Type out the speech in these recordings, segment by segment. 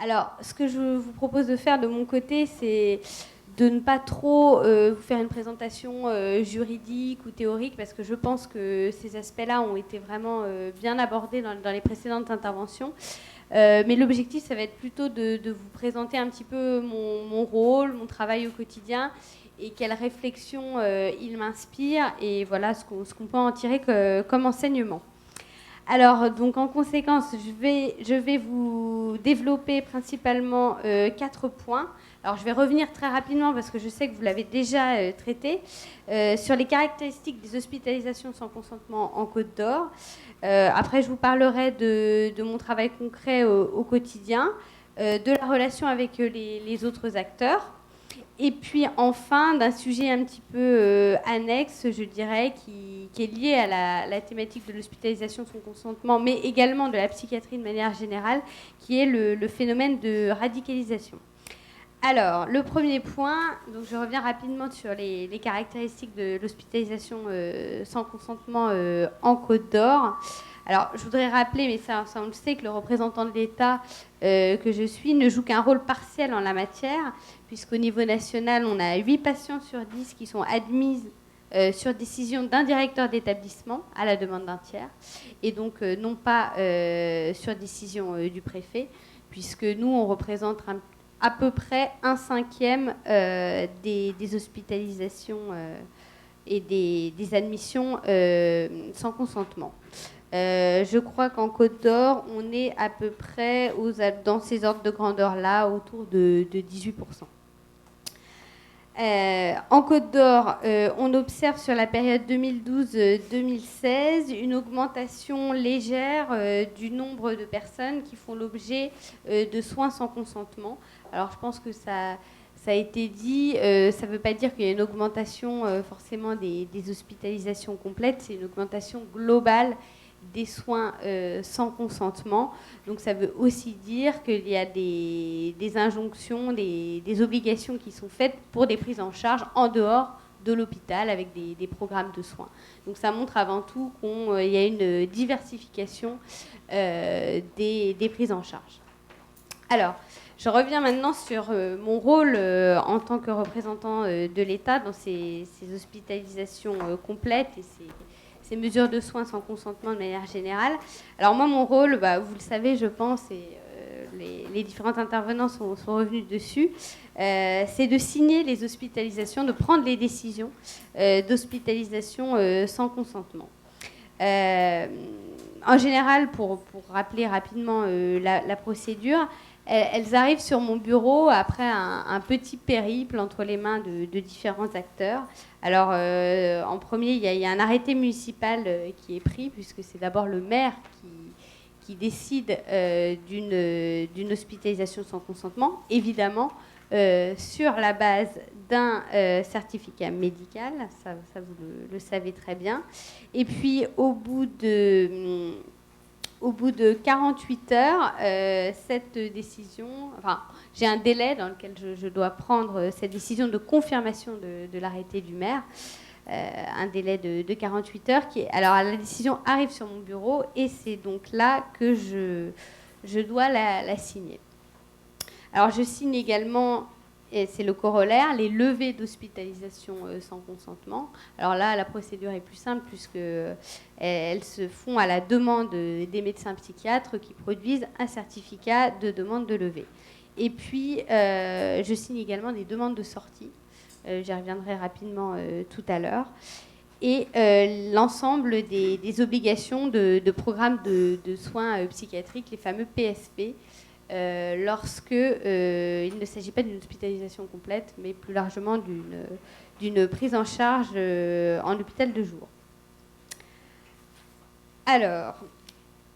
Alors, ce que je vous propose de faire de mon côté, c'est de ne pas trop vous faire une présentation juridique ou théorique, parce que je pense que ces aspects-là ont été vraiment bien abordés dans les précédentes interventions. Mais l'objectif, ça va être plutôt de vous présenter un petit peu mon rôle, mon travail au quotidien, et quelles réflexions il m'inspire, et voilà ce qu'on peut en tirer comme enseignement. Alors, donc en conséquence, je vais vous développer principalement 4 points. Alors, je vais revenir très rapidement parce que je sais que vous l'avez déjà traité sur les caractéristiques des hospitalisations sans consentement en Côte d'Or. Après, je vous parlerai de mon travail concret au quotidien, de la relation avec les autres acteurs. Et puis enfin, d'un sujet un petit peu annexe, je dirais, qui est lié à la thématique de l'hospitalisation sans consentement, mais également de la psychiatrie de manière générale, qui est le phénomène de radicalisation. Alors, le premier point, donc je reviens rapidement sur les caractéristiques de l'hospitalisation sans consentement en Côte d'Or. Alors, je voudrais rappeler, mais ça on le sait, que le représentant de l'État que je suis ne joue qu'un rôle partiel en la matière, puisqu'au niveau national, on a 8 patients sur 10 qui sont admis sur décision d'un directeur d'établissement à la demande d'un tiers, et donc non pas sur décision du préfet, puisque nous, on représente à peu près 1/5 des hospitalisations et des admissions sans consentement. Je crois qu'en Côte d'Or, on est à peu près dans ces ordres de grandeur-là, autour de 18%. En Côte d'Or, on observe sur la période 2012-2016 une augmentation légère du nombre de personnes qui font l'objet de soins sans consentement. Alors je pense que ça a été dit, ça ne veut pas dire qu'il y a une augmentation forcément des hospitalisations complètes, c'est une augmentation globale des soins sans consentement. Donc ça veut aussi dire qu'il y a des injonctions, des obligations qui sont faites pour des prises en charge en dehors de l'hôpital avec des programmes de soins. Donc ça montre avant tout qu'il y a une diversification des prises en charge. Alors, je reviens maintenant sur mon rôle en tant que représentant de l'État dans ces hospitalisations complètes et ces mesures de soins sans consentement de manière générale. Alors moi, mon rôle, vous le savez, je pense, et les différents intervenants sont revenus dessus, c'est de signer les hospitalisations, de prendre les décisions d'hospitalisation sans consentement. En général, pour rappeler rapidement la procédure, elles arrivent sur mon bureau après un petit périple entre les mains de différents acteurs. Alors, en premier, il y a un arrêté municipal qui est pris, puisque c'est d'abord le maire qui décide d'une hospitalisation sans consentement, évidemment, sur la base d'un certificat médical, ça vous le savez très bien. Et puis, au bout de 48 heures, cette décision, j'ai un délai dans lequel je dois prendre cette décision de confirmation de l'arrêté du maire, un délai de 48 heures. Alors, la décision arrive sur mon bureau et c'est donc là que je dois la signer. Alors, je signe également, et c'est le corollaire, les levées d'hospitalisation sans consentement. Alors là, la procédure est plus simple puisqu'elles se font à la demande des médecins psychiatres qui produisent un certificat de demande de levée. Et puis, je signe également des demandes de sortie. J'y reviendrai rapidement tout à l'heure. Et l'ensemble des obligations de programmes de soins psychiatriques, les fameux PSP, lorsque il ne s'agit pas d'une hospitalisation complète, mais plus largement d'une prise en charge en hôpital de jour. Alors,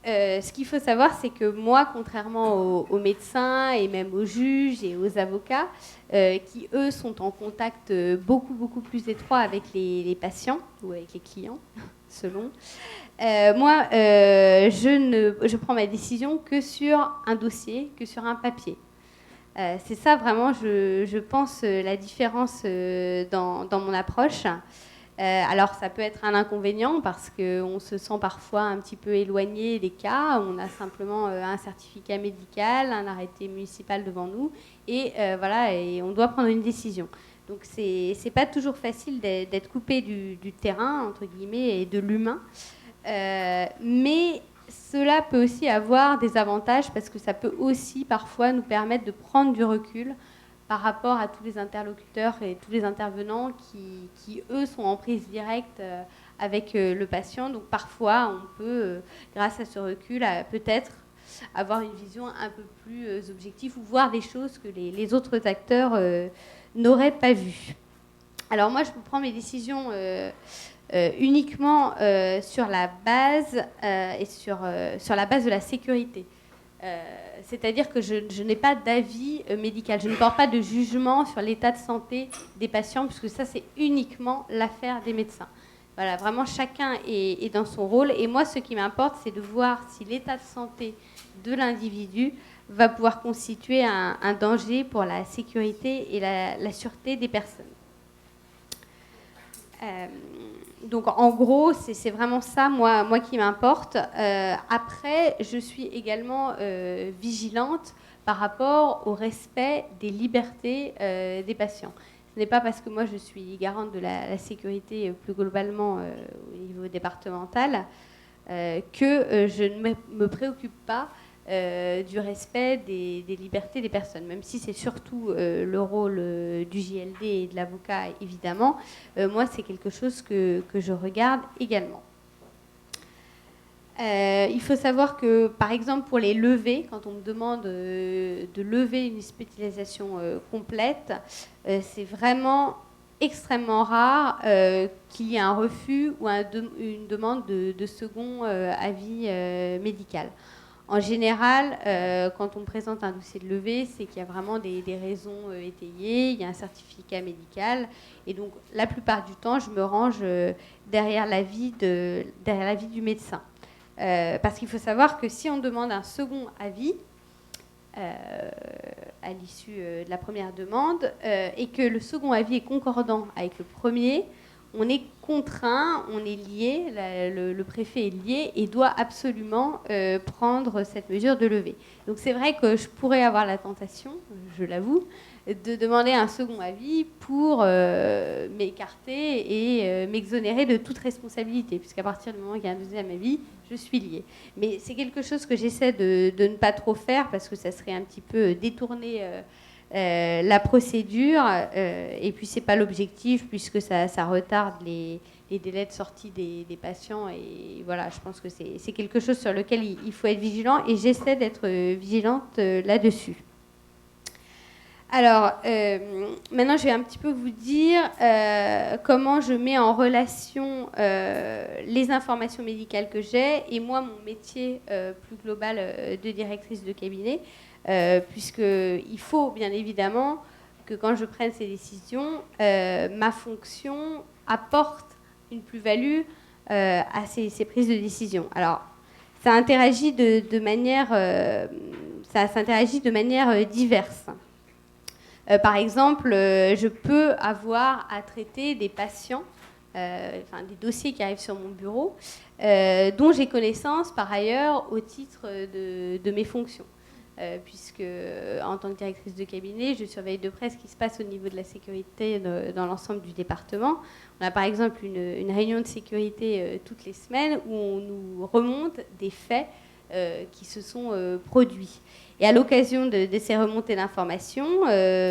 ce qu'il faut savoir, c'est que moi, contrairement aux médecins et même aux juges et aux avocats, qui eux sont en contact beaucoup plus étroit avec les patients ou avec les clients, selon, moi, je prends ma décision que sur un dossier, que sur un papier. C'est ça vraiment, je pense, la différence dans mon approche. Alors ça peut être un inconvénient parce qu'on se sent parfois un petit peu éloigné des cas. On a simplement un certificat médical, un arrêté municipal devant nous et voilà, et on doit prendre une décision. Donc c'est pas toujours facile d'être coupé du terrain, entre guillemets, et de l'humain. Mais cela peut aussi avoir des avantages parce que ça peut aussi parfois nous permettre de prendre du recul par rapport à tous les interlocuteurs et tous les intervenants qui eux, sont en prise directe avec le patient. Donc parfois, on peut, grâce à ce recul, peut-être avoir une vision un peu plus objective ou voir des choses que les autres acteurs n'auraient pas vues. Alors moi, je prends mes décisions uniquement sur la base et sur la base de la sécurité. C'est-à-dire que je n'ai pas d'avis médical, je ne porte pas de jugement sur l'état de santé des patients, puisque ça, c'est uniquement l'affaire des médecins. Voilà, vraiment, chacun est dans son rôle. Et moi, ce qui m'importe, c'est de voir si l'état de santé de l'individu va pouvoir constituer un danger pour la sécurité et la sûreté des personnes. Donc en gros, c'est vraiment ça, moi qui m'importe. Après, je suis également vigilante par rapport au respect des libertés des patients. Ce n'est pas parce que moi je suis garante de la sécurité plus globalement au niveau départemental que je ne me préoccupe pas du respect des libertés des personnes, même si c'est surtout le rôle du JLD et de l'avocat, évidemment. Moi, c'est quelque chose que je regarde également. Il faut savoir que, par exemple, pour les levées, quand on me demande de lever une hospitalisation complète, c'est vraiment extrêmement rare qu'il y ait un refus ou une demande de second avis médical. En général, quand on présente un dossier de levée, c'est qu'il y a vraiment des raisons étayées, il y a un certificat médical, et donc la plupart du temps, je me range derrière l'avis du médecin. Parce qu'il faut savoir que si on demande un second avis à l'issue de la première demande, et que le second avis est concordant avec le premier, on est contraint, on est lié, le préfet est lié et doit absolument prendre cette mesure de levée. Donc c'est vrai que je pourrais avoir la tentation, je l'avoue, de demander un second avis pour m'écarter et m'exonérer de toute responsabilité, puisqu'à partir du moment où il y a un deuxième avis, je suis liée. Mais c'est quelque chose que j'essaie de ne pas trop faire, parce que ça serait un petit peu détourner la procédure, et puis c'est pas l'objectif, puisque ça retarde les délais de sortie des patients, et voilà, je pense que c'est quelque chose sur lequel il faut être vigilant, et j'essaie d'être vigilante là-dessus. Alors, maintenant, je vais un petit peu vous dire comment je mets en relation les informations médicales que j'ai et moi, mon métier plus global de directrice de cabinet, puisqu'il faut bien évidemment que quand je prenne ces décisions, ma fonction apporte une plus-value à ces prises de décision. Alors, ça interagit de manière diverse. Par exemple, je peux avoir à traiter des patients, des dossiers qui arrivent sur mon bureau, dont j'ai connaissance par ailleurs au titre de mes fonctions. Puisque, en tant que directrice de cabinet, je surveille de près ce qui se passe au niveau de la sécurité dans l'ensemble du département. On a par exemple une réunion de sécurité toutes les semaines où on nous remonte des faits qui se sont produits. Et à l'occasion de ces remontées d'informations,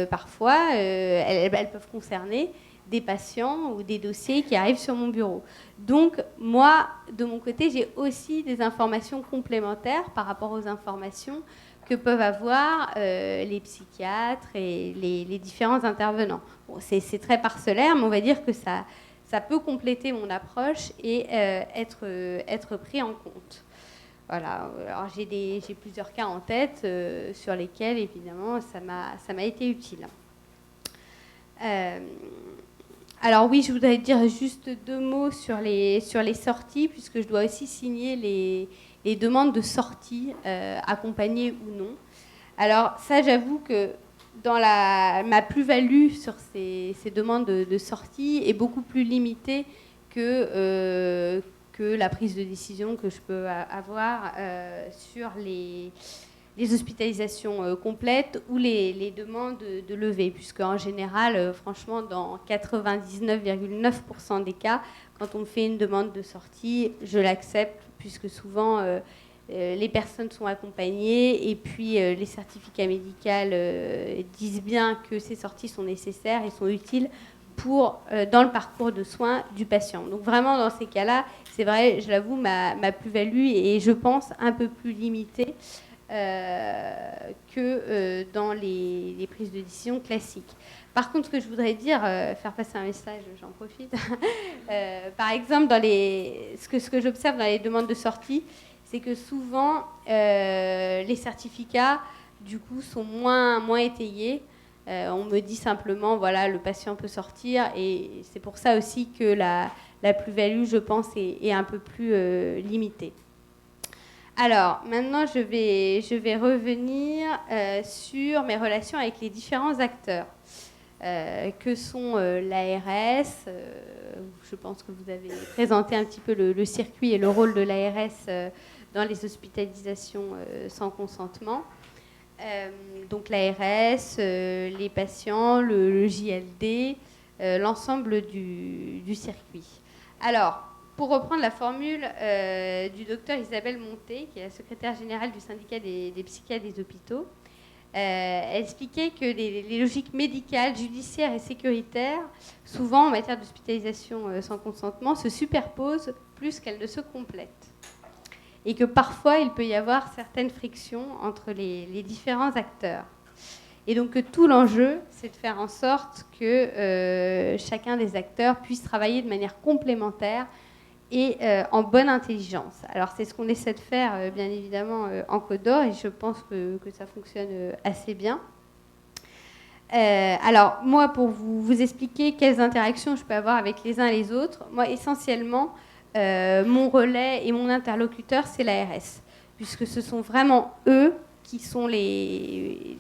parfois, elles peuvent concerner des patients ou des dossiers qui arrivent sur mon bureau. Donc, moi, de mon côté, j'ai aussi des informations complémentaires par rapport aux informations que peuvent avoir les psychiatres et les différents intervenants. Bon, c'est très parcellaire, mais on va dire que ça peut compléter mon approche et être pris en compte. Voilà. Alors j'ai plusieurs cas en tête sur lesquels, évidemment, ça m'a été utile. Alors oui, je voudrais dire juste 2 mots sur les sorties, puisque je dois aussi signer les demandes de sortie, accompagnées ou non. Alors ça, j'avoue que ma plus-value sur ces demandes de sortie est beaucoup plus limitée que la prise de décision que je peux avoir sur les hospitalisations complètes ou les demandes de levée, puisque en général, franchement, dans 99,9% des cas, quand on me fait une demande de sortie, je l'accepte, puisque souvent les personnes sont accompagnées et puis les certificats médicaux disent bien que ces sorties sont nécessaires et sont utiles dans le parcours de soins du patient. Donc vraiment, dans ces cas-là, c'est vrai, je l'avoue, ma plus-value est, je pense, un peu plus limitée que dans les prises de décision classiques. Par contre, ce que je voudrais dire, faire passer un message, j'en profite. Par exemple, ce que j'observe dans les demandes de sortie, c'est que souvent, les certificats, du coup, sont moins étayés. On me dit simplement, voilà, le patient peut sortir. Et c'est pour ça aussi que la plus-value, je pense, est un peu plus limitée. Alors, maintenant, je vais revenir sur mes relations avec les différents acteurs, que sont l'ARS. Je pense que vous avez présenté un petit peu le circuit et le rôle de l'ARS dans les hospitalisations sans consentement. Donc l'ARS, les patients, le JLD, l'ensemble du circuit. Alors, pour reprendre la formule du docteur Isabelle Monté, qui est la secrétaire générale du syndicat des psychiatres des hôpitaux, elle expliquait que les logiques médicales, judiciaires et sécuritaires, souvent en matière d'hospitalisation sans consentement, se superposent plus qu'elles ne se complètent. Et que parfois, il peut y avoir certaines frictions entre les différents acteurs. Et donc, tout l'enjeu, c'est de faire en sorte que chacun des acteurs puisse travailler de manière complémentaire et en bonne intelligence. Alors, c'est ce qu'on essaie de faire, bien évidemment, en Côte d'Or, et je pense que ça fonctionne assez bien. Alors, moi, pour vous expliquer quelles interactions je peux avoir avec les uns et les autres, moi, essentiellement, mon relais et mon interlocuteur, c'est l'ARS, puisque ce sont vraiment eux qui sont les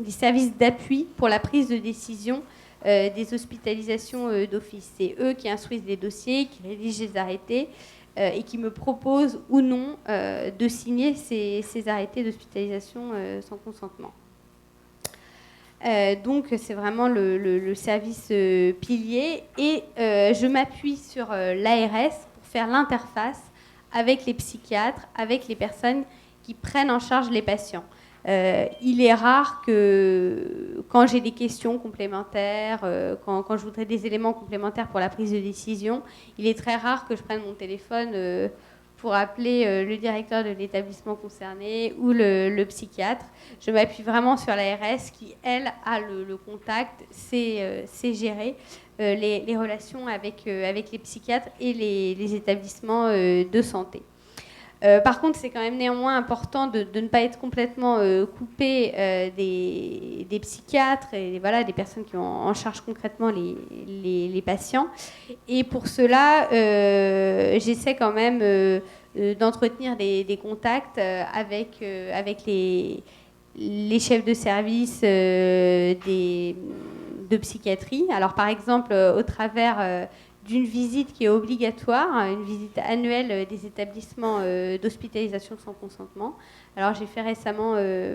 services d'appui pour la prise de décision des hospitalisations d'office. C'est eux qui instruisent les dossiers, qui rédigent les arrêtés et qui me proposent ou non de signer ces arrêtés d'hospitalisation sans consentement. Donc c'est vraiment le service pilier et je m'appuie sur l'ARS pour faire l'interface avec les psychiatres, avec les personnes qui prennent en charge les patients. Il est rare que quand j'ai des questions complémentaires, quand je voudrais des éléments complémentaires pour la prise de décision, il est très rare que je prenne mon téléphone pour appeler le directeur de l'établissement concerné ou le psychiatre. Je m'appuie vraiment sur l'ARS qui, elle, a le contact, sait gérer les relations avec les psychiatres et les établissements de santé. Par contre, c'est quand même néanmoins important de ne pas être complètement coupé des psychiatres et voilà, des personnes qui ont en charge concrètement les patients. Et pour cela, j'essaie quand même d'entretenir des contacts avec les chefs de service de psychiatrie. Alors, par exemple, au travers d'une visite qui est obligatoire, une visite annuelle des établissements d'hospitalisation sans consentement. Alors j'ai fait récemment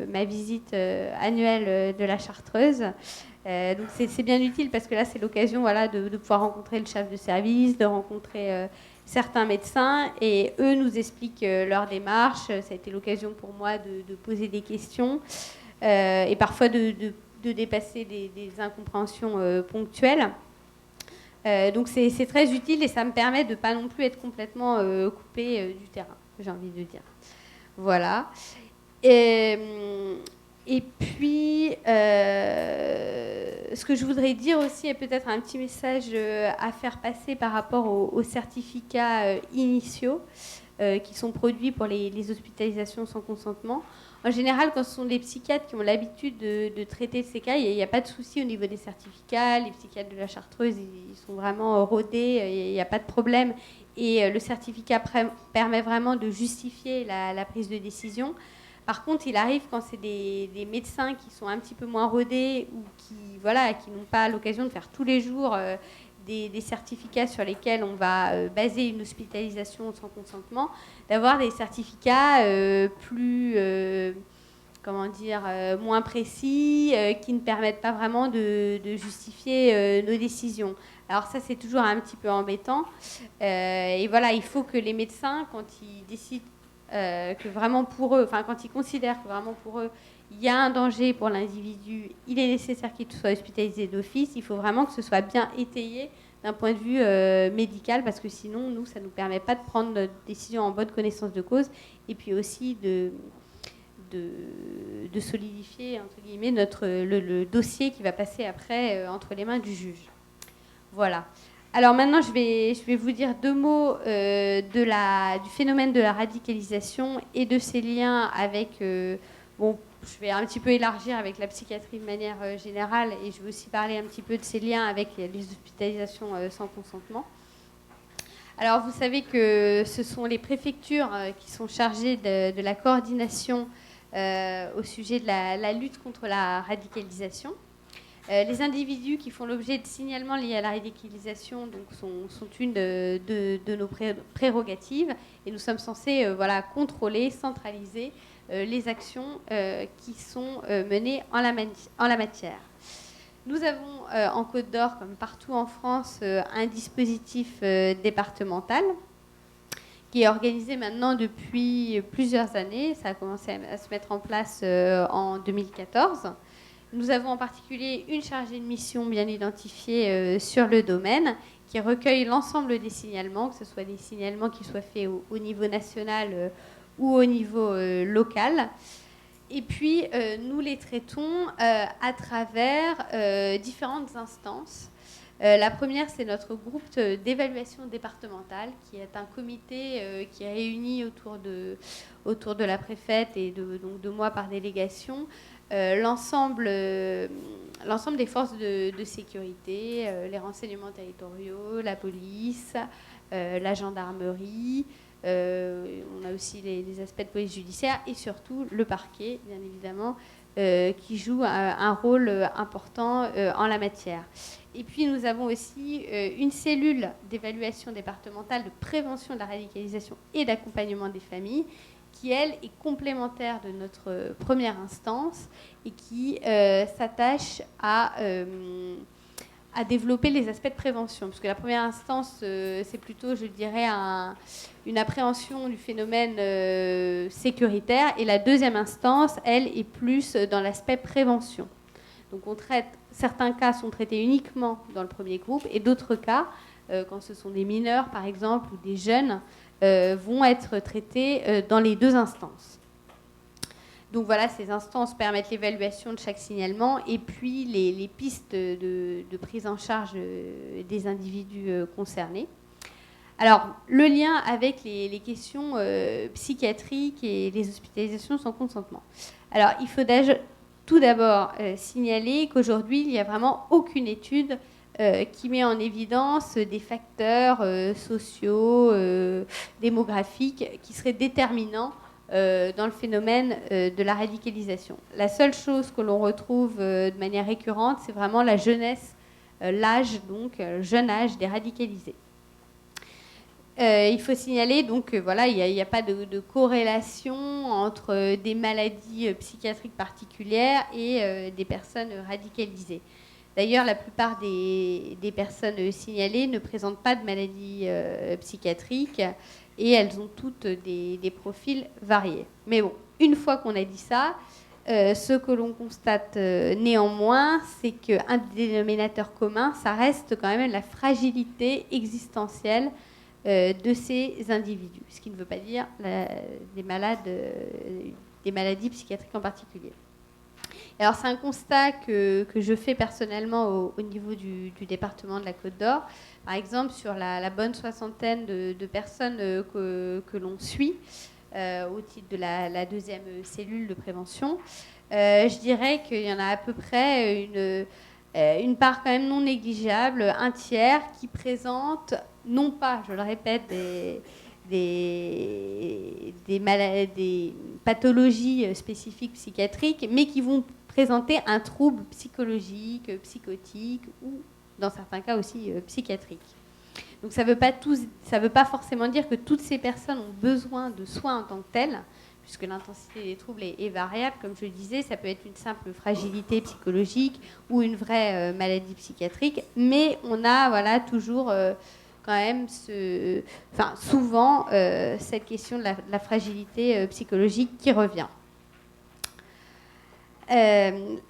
ma visite annuelle de la Chartreuse. Donc c'est bien utile parce que là c'est l'occasion voilà, de pouvoir rencontrer le chef de service, de rencontrer certains médecins et eux nous expliquent leur démarche. Ça a été l'occasion pour moi de poser des questions et parfois de dépasser des incompréhensions ponctuelles. Donc c'est très utile et ça me permet de ne pas non plus être complètement coupée du terrain, j'ai envie de dire. Voilà. Et puis, ce que je voudrais dire aussi est peut-être un petit message à faire passer par rapport aux certificats initiaux qui sont produits pour les hospitalisations sans consentement. En général, quand ce sont des psychiatres qui ont l'habitude de traiter ces cas, il n'y a pas de souci au niveau des certificats. Les psychiatres de la Chartreuse, ils sont vraiment rodés, il n'y a pas de problème. Et le certificat permet vraiment de justifier la prise de décision. Par contre, il arrive quand c'est des médecins qui sont un petit peu moins rodés ou qui n'ont pas l'occasion de faire tous les jours des certificats sur lesquels on va baser une hospitalisation sans consentement, d'avoir des certificats plus, moins précis, qui ne permettent pas vraiment de justifier nos décisions. Alors ça, c'est toujours un petit peu embêtant. Et voilà, il faut que les médecins, quand ils décident que vraiment pour eux, enfin quand ils considèrent que vraiment pour eux, il y a un danger pour l'individu, il est nécessaire qu'il soit hospitalisé d'office, il faut vraiment que ce soit bien étayé d'un point de vue médical, parce que sinon, nous, ça ne nous permet pas de prendre notre décision en bonne connaissance de cause, et puis aussi de solidifier, entre guillemets, le dossier qui va passer après entre les mains du juge. Voilà. Alors maintenant, je vais vous dire deux mots du phénomène de la radicalisation et de ses liens avec... je vais un petit peu élargir avec la psychiatrie de manière générale, et je vais aussi parler un petit peu de ses liens avec les hospitalisations sans consentement. Alors, vous savez que ce sont les préfectures qui sont chargées de la coordination au sujet de la lutte contre la radicalisation. Les individus qui font l'objet de signalements liés à la radicalisation sont une de nos prérogatives, et nous sommes censés contrôler, centraliser les actions qui sont menées en la matière. Nous avons en Côte d'Or, comme partout en France, un dispositif départemental qui est organisé maintenant depuis plusieurs années. Ça a commencé à se mettre en place en 2014. Nous avons en particulier une chargée de mission bien identifiée sur le domaine, qui recueille l'ensemble des signalements, que ce soit des signalements qui soient faits au niveau national ou au niveau local. Et puis, nous les traitons à travers différentes instances. La première, c'est notre groupe d'évaluation départementale, qui est un comité qui est réuni autour de la préfète et donc de moi par délégation, l'ensemble des forces de sécurité, les renseignements territoriaux, la police, la gendarmerie. On a aussi les aspects de police judiciaire et surtout le parquet, bien évidemment, qui joue un rôle important en la matière. Et puis nous avons aussi une cellule d'évaluation départementale de prévention de la radicalisation et d'accompagnement des familles, qui, elle, est complémentaire de notre première instance et qui s'attache à développer les aspects de prévention. Parce que la première instance, c'est plutôt, je dirais, une appréhension du phénomène sécuritaire. Et la deuxième instance, elle, est plus dans l'aspect prévention. Donc certains cas sont traités uniquement dans le premier groupe, et d'autres cas, quand ce sont des mineurs, par exemple, ou des jeunes, vont être traités dans les deux instances. Donc voilà, ces instances permettent l'évaluation de chaque signalement et puis les pistes de prise en charge des individus concernés. Alors, le lien avec les questions psychiatriques et les hospitalisations sans consentement. Alors, il faut tout d'abord signaler qu'aujourd'hui, il n'y a vraiment aucune étude qui met en évidence des facteurs sociaux, démographiques, qui seraient déterminants dans le phénomène de la radicalisation. La seule chose que l'on retrouve de manière récurrente, c'est vraiment la jeunesse, l'âge, donc le jeune âge des radicalisés. Il faut signaler donc voilà, il n'y a pas de corrélation entre des maladies psychiatriques particulières et des personnes radicalisées. D'ailleurs, la plupart des personnes signalées ne présentent pas de maladies psychiatriques et elles ont toutes des profils variés. Mais bon, une fois qu'on a dit ça, ce que l'on constate néanmoins, c'est qu'un des dénominateurs communs, ça reste quand même la fragilité existentielle de ces individus, ce qui ne veut pas dire des maladies psychiatriques en particulier. Alors c'est un constat que je fais personnellement au niveau du département de la Côte d'Or. Par exemple, sur la bonne soixantaine de personnes que l'on suit au titre de la deuxième cellule de prévention, je dirais qu'il y en a à peu près une part quand même non négligeable, un tiers, qui présente, non pas, je le répète, des pathologie spécifique psychiatrique, mais qui vont présenter un trouble psychologique, psychotique ou, dans certains cas aussi, psychiatrique. Donc ça veut pas forcément dire que toutes ces personnes ont besoin de soins en tant que tels, puisque l'intensité des troubles est variable. Comme je le disais, ça peut être une simple fragilité psychologique ou une vraie maladie psychiatrique, mais on a toujours quand même souvent cette question de la fragilité psychologique qui revient.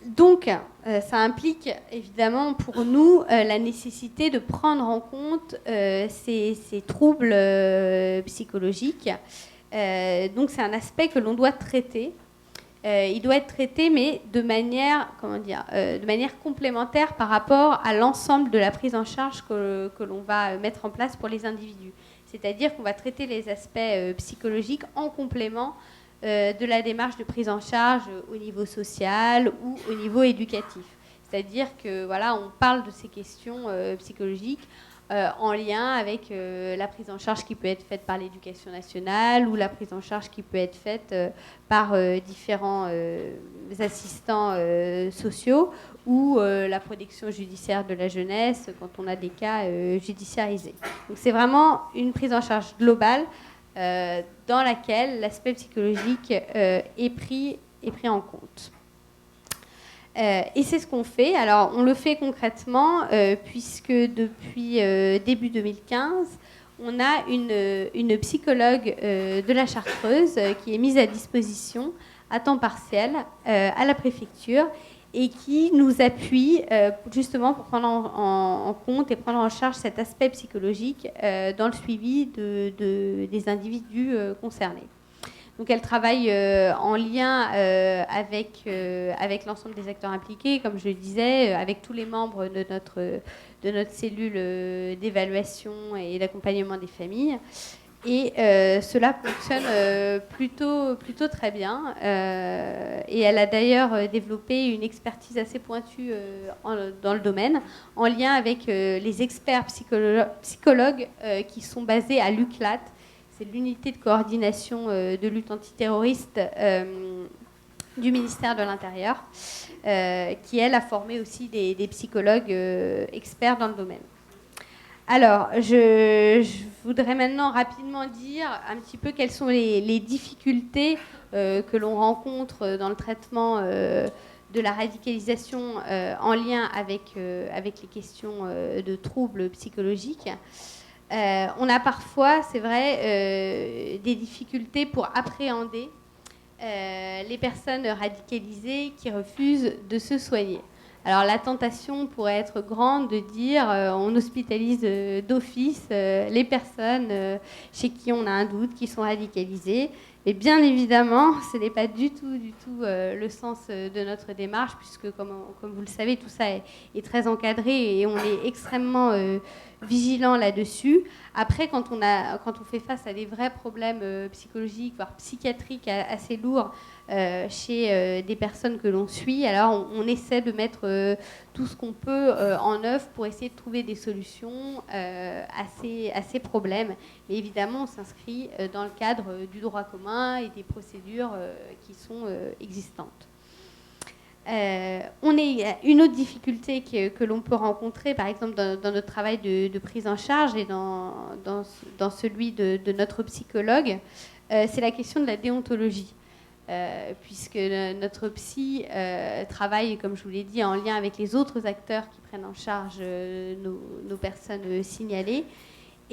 Donc, ça implique évidemment pour nous la nécessité de prendre en compte ces troubles psychologiques. Donc, c'est un aspect que l'on doit traiter. Il doit être traité, mais de manière complémentaire par rapport à l'ensemble de la prise en charge que l'on va mettre en place pour les individus. C'est-à-dire qu'on va traiter les aspects psychologiques en complément de la démarche de prise en charge au niveau social ou au niveau éducatif. C'est-à-dire que on parle de ces questions psychologiques en lien avec la prise en charge qui peut être faite par l'éducation nationale ou la prise en charge qui peut être faite par différents assistants sociaux ou la protection judiciaire de la jeunesse quand on a des cas judiciarisés. Donc c'est vraiment une prise en charge globale dans laquelle l'aspect psychologique est pris en compte. Et c'est ce qu'on fait. Alors, on le fait concrètement puisque depuis début 2015, on a une psychologue de la Chartreuse qui est mise à disposition à temps partiel à la préfecture et qui nous appuie justement pour prendre en compte et prendre en charge cet aspect psychologique dans le suivi des individus concernés. Donc elle travaille en lien avec l'ensemble des acteurs impliqués, comme je le disais, avec tous les membres de notre cellule d'évaluation et d'accompagnement des familles. Et cela fonctionne plutôt très bien. Et elle a d'ailleurs développé une expertise assez pointue dans le domaine, en lien avec les experts psychologues qui sont basés à l'UCLAT. C'est l'unité de coordination de lutte antiterroriste du ministère de l'Intérieur, qui, elle, a formé aussi des psychologues experts dans le domaine. Alors, je voudrais maintenant rapidement dire un petit peu quelles sont les difficultés que l'on rencontre dans le traitement de la radicalisation en lien avec les questions de troubles psychologiques. On a parfois, c'est vrai, des difficultés pour appréhender les personnes radicalisées qui refusent de se soigner. Alors la tentation pourrait être grande de dire on hospitalise d'office les personnes chez qui on a un doute, qui sont radicalisées. Et bien évidemment, ce n'est pas du tout le sens de notre démarche, puisque comme vous le savez, tout ça est très encadré et on est extrêmement vigilant là-dessus. Après, quand on fait face à des vrais problèmes psychologiques, voire psychiatriques assez lourds chez des personnes que l'on suit, alors on essaie de mettre tout ce qu'on peut en œuvre pour essayer de trouver des solutions à ces problèmes. Mais évidemment, on s'inscrit dans le cadre du droit commun et des procédures qui sont existantes. Une autre difficulté que l'on peut rencontrer, par exemple, dans notre travail de prise en charge et dans celui de notre psychologue, c'est la question de la déontologie. Puisque notre psy travaille, comme je vous l'ai dit, en lien avec les autres acteurs qui prennent en charge nos personnes signalées.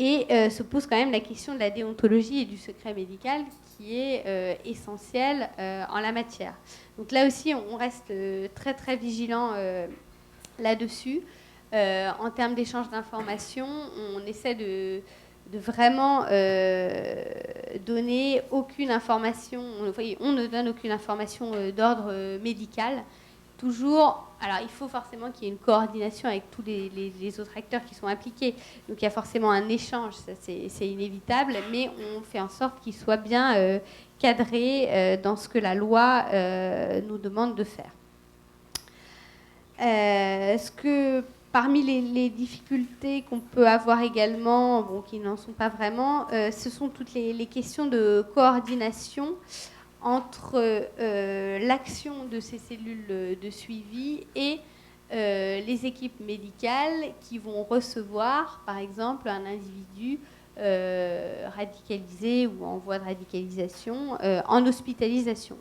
Et se pose quand même la question de la déontologie et du secret médical qui est essentielle en la matière. Donc là aussi, on reste très très vigilant là-dessus. En termes d'échange d'informations, on essaie de vraiment donner aucune information, on ne donne aucune information d'ordre médical. Toujours, alors il faut forcément qu'il y ait une coordination avec tous les autres acteurs qui sont impliqués. Donc il y a forcément un échange, ça c'est inévitable, mais on fait en sorte qu'il soit bien cadré dans ce que la loi nous demande de faire. Parmi les difficultés qu'on peut avoir également, qui n'en sont pas vraiment, ce sont toutes les questions de coordination entre l'action de ces cellules de suivi et les équipes médicales qui vont recevoir, par exemple, un individu radicalisé ou en voie de radicalisation en hospitalisation.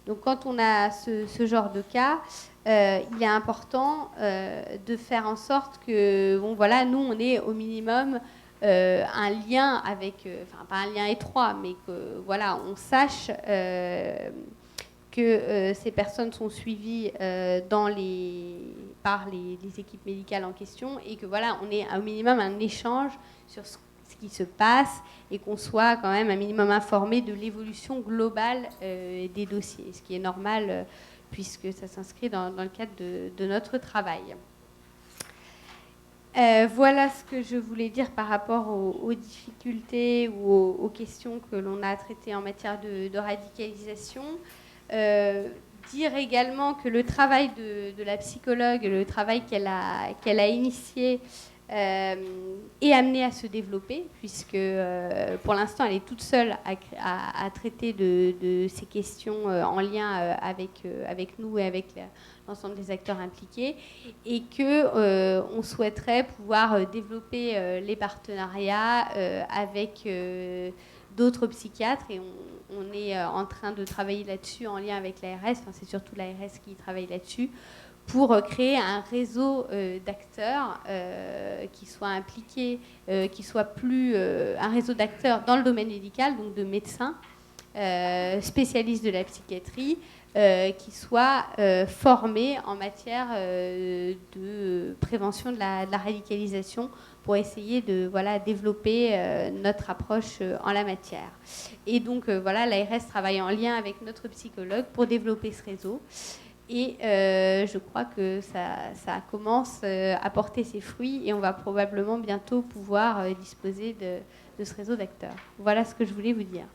Donc quand on a ce genre de cas, il est important de faire en sorte que, bon voilà, nous on est au minimum un lien avec, enfin pas un lien étroit, mais que voilà, on sache que ces personnes sont suivies par les équipes médicales en question et que voilà, on ait au minimum un échange sur ce qui se passe et qu'on soit quand même un minimum informé de l'évolution globale des dossiers, ce qui est normal puisque ça s'inscrit dans le cadre de notre travail. Voilà ce que je voulais dire par rapport aux difficultés ou aux questions que l'on a traitées en matière de radicalisation. Dire également que le travail de la psychologue, le travail qu'elle a initié, est amenée à se développer, puisque pour l'instant, elle est toute seule à traiter de ces questions en lien avec nous et avec l'ensemble des acteurs impliqués, et qu'on souhaiterait pouvoir développer les partenariats avec d'autres psychiatres, et on est en train de travailler là-dessus en lien avec l'ARS, enfin, c'est surtout l'ARS qui travaille là-dessus, pour créer un réseau d'acteurs qui soient impliqués, qui soit plus un réseau d'acteurs dans le domaine médical, donc de médecins spécialistes de la psychiatrie, qui soient formés en matière de prévention de la radicalisation pour essayer de développer notre approche en la matière. Et donc l'ARS travaille en lien avec notre psychologue pour développer ce réseau. Et je crois que ça commence à porter ses fruits et on va probablement bientôt pouvoir disposer de ce réseau d'acteurs. Voilà ce que je voulais vous dire.